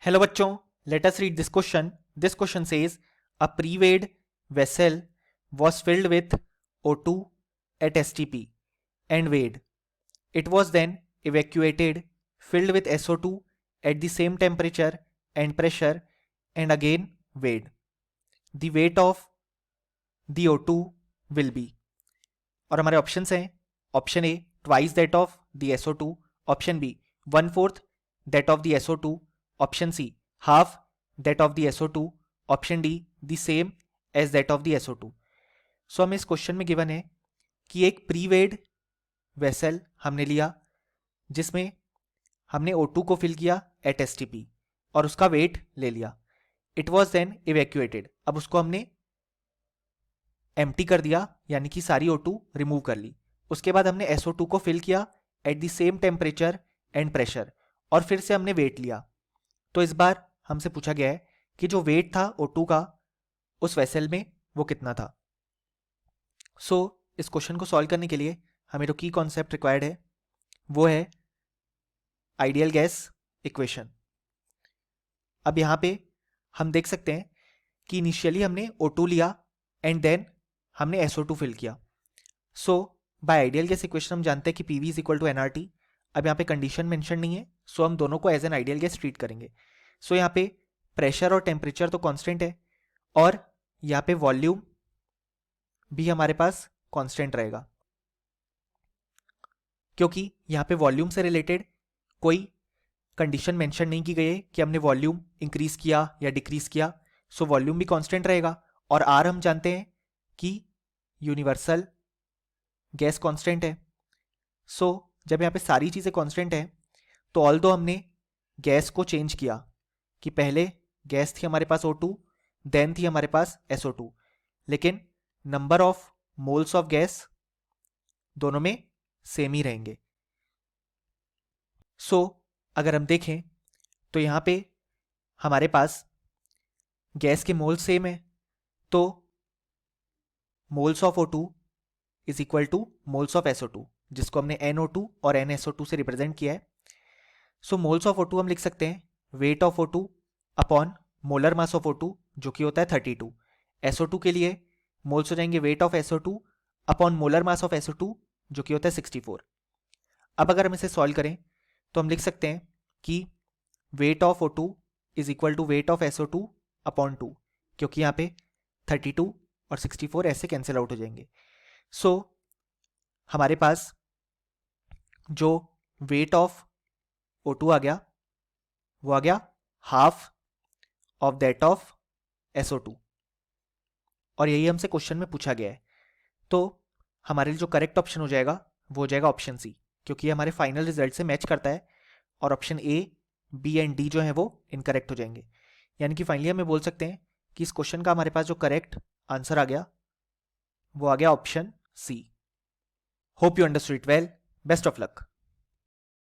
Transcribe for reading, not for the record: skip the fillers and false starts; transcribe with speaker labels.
Speaker 1: Hello बच्चों, let us read this question. This question says a pre-weighed vessel was filled with O2 at STP and weighed. It was then evacuated, filled with SO2 at the same temperature and pressure and again weighed. The weight of the O2 will be. और हमारे options हैं option A twice that of the SO2, option B 1/4 that of the SO2, option C half that of the SO2, option D the same as that of the SO2. So हमें इस question में given है कि एक प्रीवेड vessel हमने लिया जिसमें हमने O2 को फिल किया एट STP और उसका वेट ले लिया. It was then evacuated. अब उसको हमने एम्प्टी कर दिया यानी कि सारी O2 रिमूव कर ली. उसके बाद हमने SO2 को फिल किया at the same temperature and pressure और फिर से हमने वेट लिया. तो इस बार हमसे पूछा गया है कि जो वेट था O2 का उस वेसल में वो कितना था. सो इस क्वेश्चन को सॉल्व करने के लिए हमें जो की कॉन्सेप्ट रिक्वायर्ड है वो है आइडियल गैस इक्वेशन. अब यहाँ पे हम देख सकते हैं कि इनिशियली हमने O2 लिया एंड देन हमने SO2 फिल किया. So by ideal gas equation हम जानते हैं कि PV is equal to NRT. अब यहाँ पे कंडीशन मेंशन नहीं है सो हम दोनों को as an ideal gas treat करेंगे. सो यहाँ पे प्रेशर और टेम्परेचर तो कांस्टेंट है और यहाँ पे वॉल्यूम भी हमारे पास कांस्टेंट रहेगा क्योंकि यहाँ पे वॉल्यूम से रिलेटेड कोई कंडीशन मेंशन नहीं की गई है कि हमने वॉल्यूम इंक्रीज किया या डिक्रीज किया. सो वॉल्यूम भी कांस्टेंट रहेगा और R हम जानते हैं कि यूनिवर्सल गैस कांस्टेंट है. सो जब यहाँ पे सारी चीज़ें कांस्टेंट है तो ऑल्दो हमने गैस को चेंज किया कि पहले गैस थी हमारे पास O2 देन थी हमारे पास SO2, लेकिन number of moles of gas दोनों में सेम ही रहेंगे. सो अगर हम देखें तो यहाँ पे हमारे पास गैस के मोल्स सेम है तो moles of O2 is equal two moles of SO2 जिसको हमने NO2 और NSO2 से रिप्रेजेंट किया है. सो मोल्स ऑफ O2 हम लिख सकते हैं wait of O2 upon molar mass of O2 जो कि होता है 32. SO2 के लिए मोल्स हो जाएंगे wait of SO2 upon molar mass of SO2 जो कि होता है 64. अब अगर हम इसे सॉल्व करें तो हम लिख सकते हैं कि weight of O2 is equal to weight of SO2 upon 2 क्योंकि यहाँ पे 32 और 64 ऐसे कैंसिल आउट हो जाएंगे. सो हमारे पास जो वेट ऑफ O2 आ गया वो आ गया half of that of SO2 और यही हमसे क्वेश्चन में पूछा गया है. तो हमारे लिए जो करेक्ट ऑप्शन हो जाएगा वो हो जाएगा ऑप्शन सी क्योंकि ये हमारे फाइनल रिजल्ट से मैच करता है और option A B and D जो है वो इनकरेक्ट हो जाएंगे. यानी कि फाइनली हमें बोल सकते हैं कि इस क्वेश्चन का हमारे पास जो करेक्ट आंसर आ गया वो आ गया option C. Hope you understood it well. Best of luck.